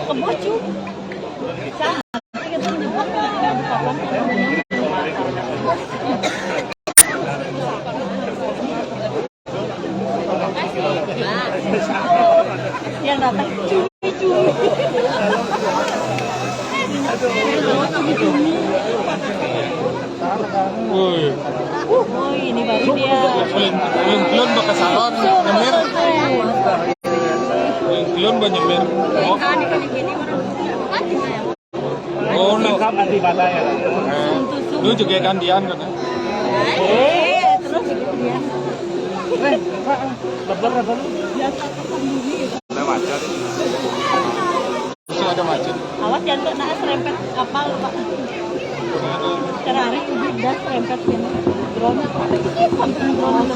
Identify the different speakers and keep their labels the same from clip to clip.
Speaker 1: Kebocuk. Yang datang cumi-cumi. Oh, ini baru dia.
Speaker 2: Belum bekas salon, nyemir. Belum nyemir. Oh,
Speaker 3: nanti pada ya.
Speaker 2: Lu juga gantian kan?
Speaker 1: Terus dia.
Speaker 3: Lebar. Lewat.
Speaker 2: Masih ada macet.
Speaker 1: Awas jangan kena serempet kapal, Pak. Terari udah serempet gini. Drone. Sampai drone.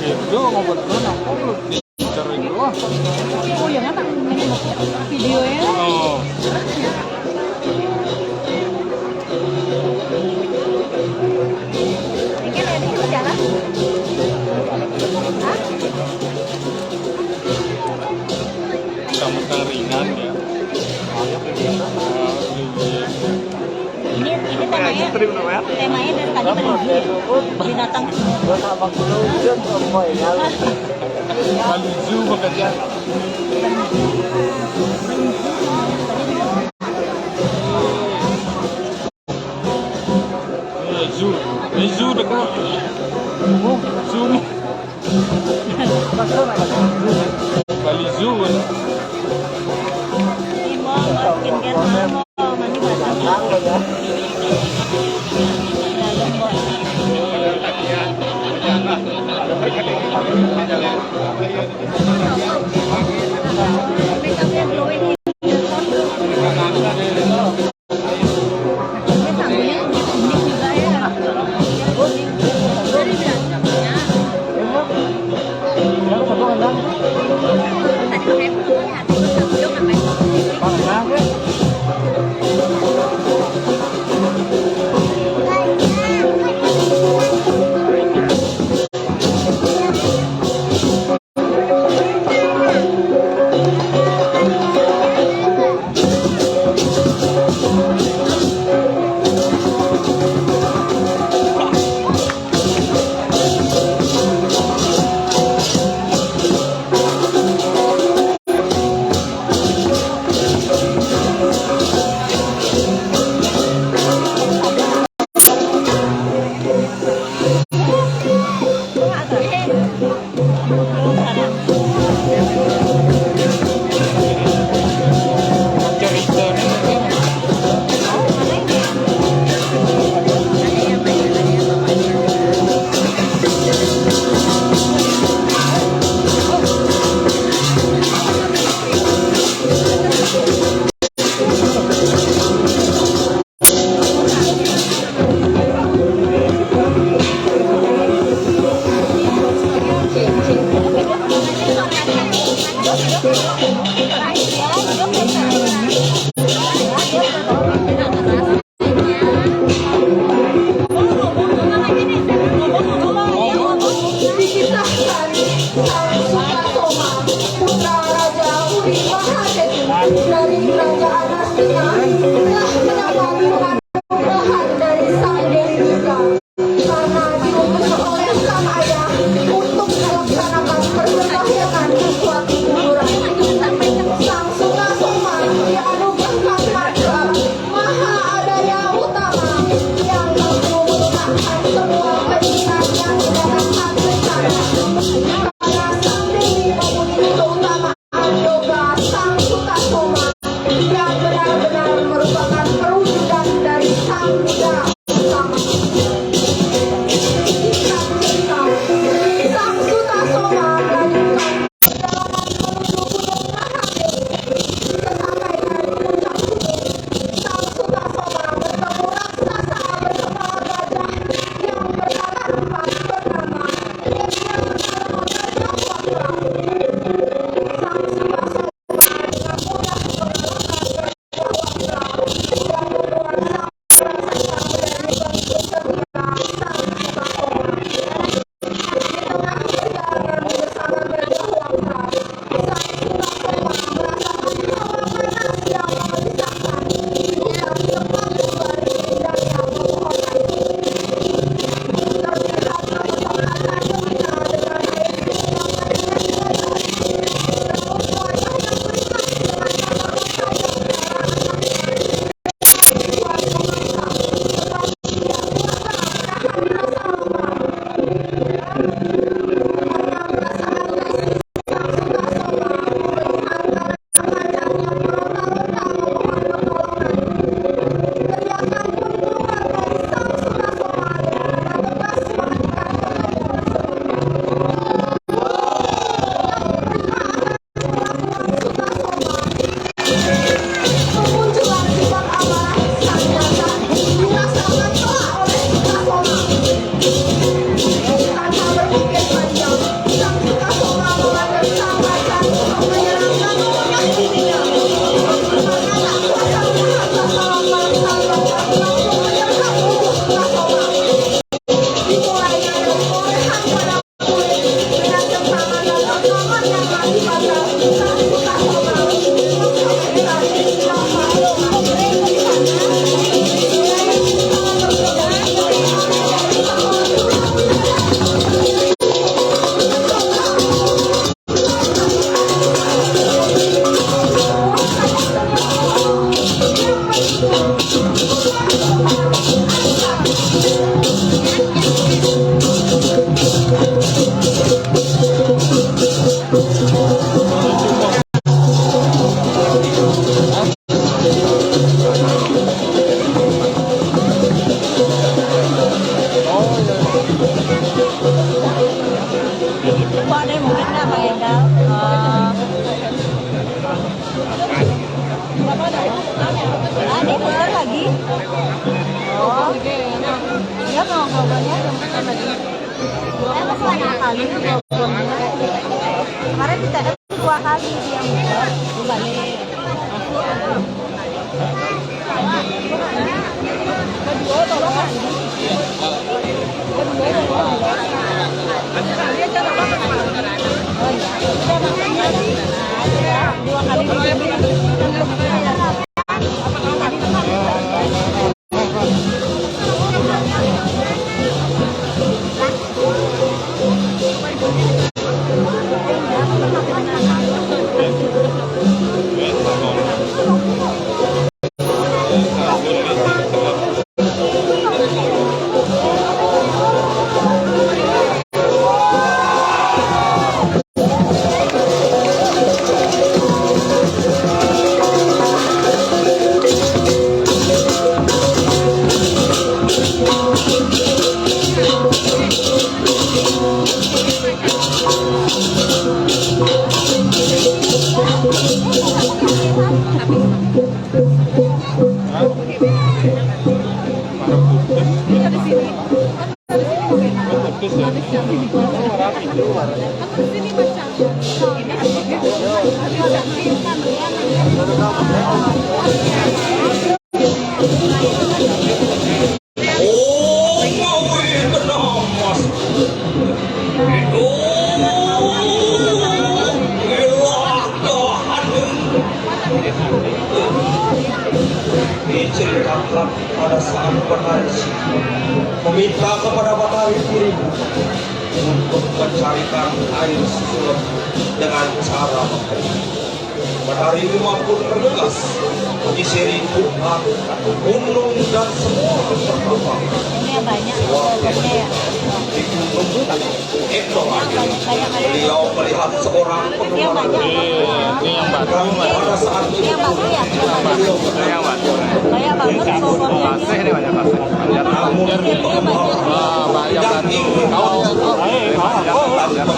Speaker 2: Itu ngobrol apa lu dicari doang?
Speaker 1: Oh, yang apa? Videonya.
Speaker 2: Oh.
Speaker 1: Ini kan ada di jalan.
Speaker 2: Kamu ringan ya.
Speaker 1: Ini temanya dari tadi binatang.
Speaker 2: Kaluzu bekerja. Zoo dekat. Zoom. Bali Zoo kan.
Speaker 1: Ini mau skincare mau mandi basah. Pak, ada yang mungkin nggak Bang Endal? Ada keluar lagi? Oh, dia mau ngobrolnya masih banyak kali ngobrolnya. Kemarin kita ada 2 kali dia ngobrol, balik. Kedua tolong Oh iya, 2 kali
Speaker 3: diceritakan pada saat berhari meminta kepada matahari turun untuk mencarikan air susu dengan cara menghitung. Matahari pun bergegas menyisiri Tuhan, gunung dan semua perkabang.
Speaker 1: Ini yang banyak pokoknya ya.
Speaker 3: Di gunung itu beliau melihat seorang pengeluar.
Speaker 2: Ini yang batu, Mas.
Speaker 3: Pada saat
Speaker 1: Ini yang batu ya?
Speaker 2: Ini yang batu.
Speaker 1: Banyak banget pokoknya.
Speaker 2: Pasir ini banyak pasir.
Speaker 3: namun
Speaker 2: Wah, banyak batu. Yang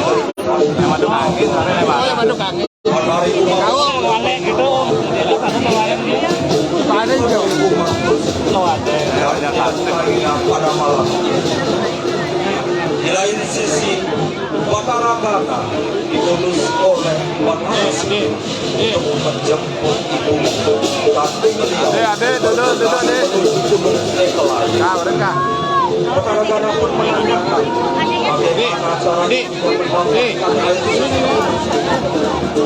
Speaker 2: masuk angin, yang masuk angin.
Speaker 3: matahari
Speaker 2: Kau balik gitu. Ada juga.
Speaker 3: pada malam. Di lain sisi, Batara Gana dibonus oleh matahari untuk menjemput ibu. Tapi beliau
Speaker 2: Ade, duduk, Ade.
Speaker 3: gunung Ekelai.
Speaker 2: Kau dekat.
Speaker 3: Batara Gana pun menanyakan bagaimana cara memanfaatkan air susu.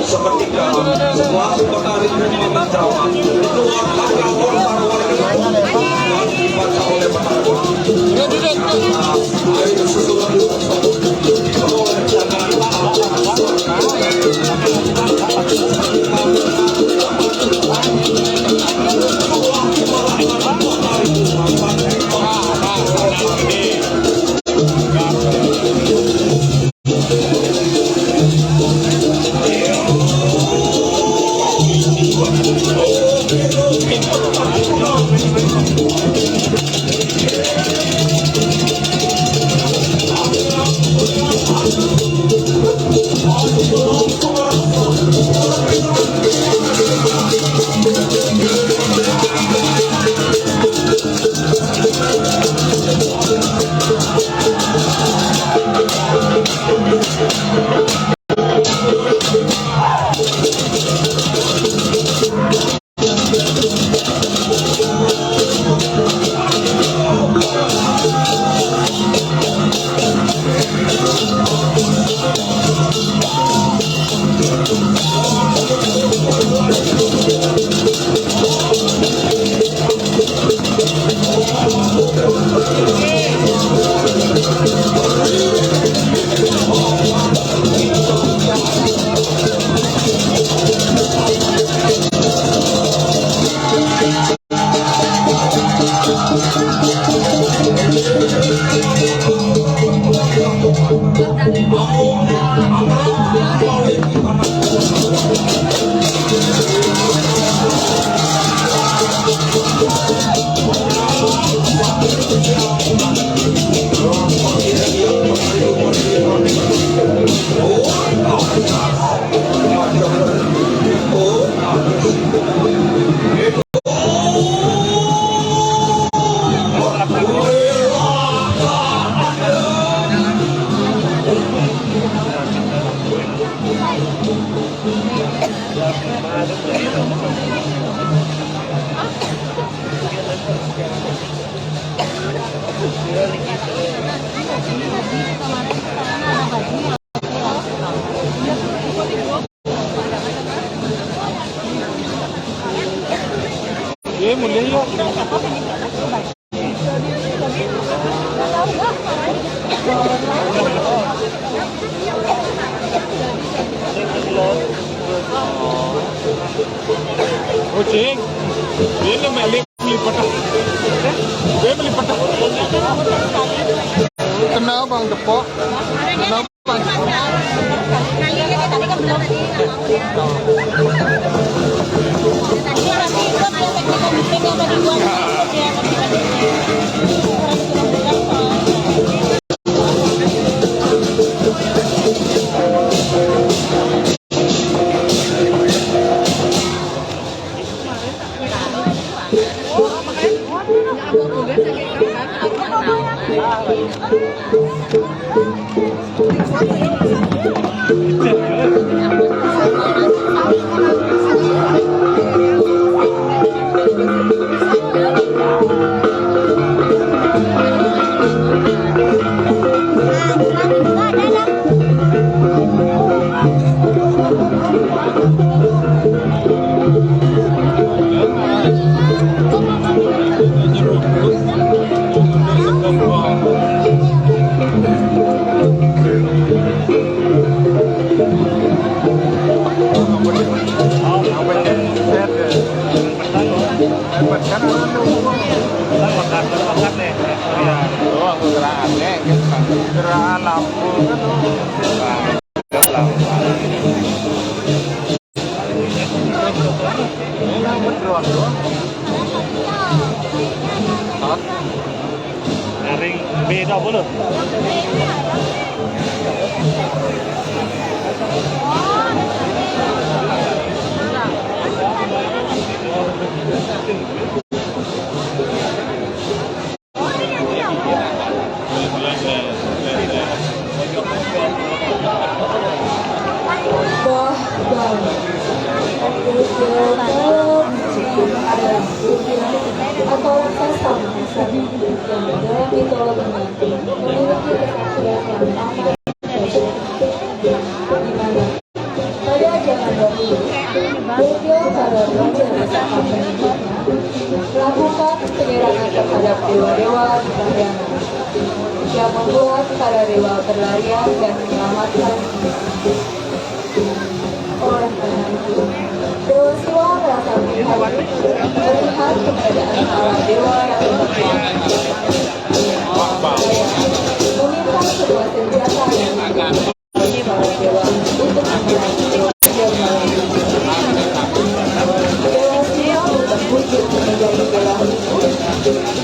Speaker 3: Seketika setelah matahari menjawab, keluarlah kawan para wanita dan dibaca oleh matahari. Air susu
Speaker 2: Iya, mulai yuk. Kucing, ini melipat. Dia melipat. Kenapa bang Depok? Kenapa? Ring beda boleh.
Speaker 4: Atau raksasa yang dalam mitologi memiliki kesaktian yang amat di mana pada zaman dahulu Beliau para raja bersama pengikutnya melakukan penyerangan terhadap dewa-dewa di kahyangan yang membuat para dewa berlarian dan menyelamatkan. Oleh karena itu, Dewa Siwa merasa prihatin melihat keberadaan para dewa yang berkuasa. Meminta sebuah senjata yang bagi para dewa untuk memerangi dewa-dewa lain. Dewa Siwa berwujud menjadi dewa itu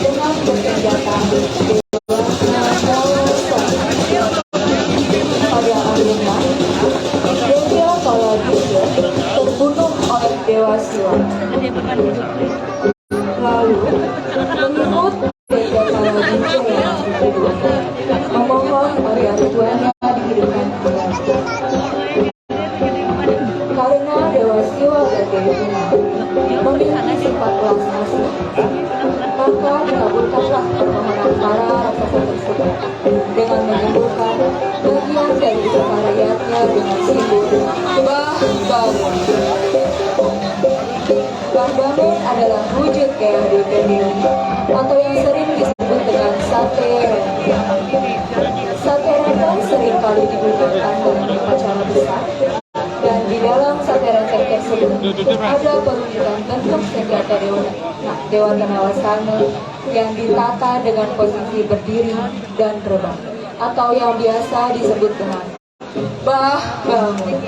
Speaker 4: dengan bersenjata dewa Nagawasa. Pada akhirnya, Dewa Kaladija terbunuh oleh Dewa Siwa. Lalu, pengikut Dewa Kaladija yang kedua memohon agar tuannya dihidupkan kembali. Karena Dewa Siwa dan Dewa memiliki sifat belas kasih, maka dikabulkanlah permohonan para raksasa tersebut dengan menyembuhkan bagian dari tubuh rakyatnya dengan simbol Bah Bangun. Bah Bangun adalah wujud keyakinan atau yang sering disebut dengan sate renten. Sate renten seringkali digunakan dalam upacara besar, dan di dalam sate renten tersebut ada penunjukan bentuk senjata Dewa Tanawasana yang ditata dengan posisi berdiri dan terbang, atau yang biasa disebut dengan Bah Bangun.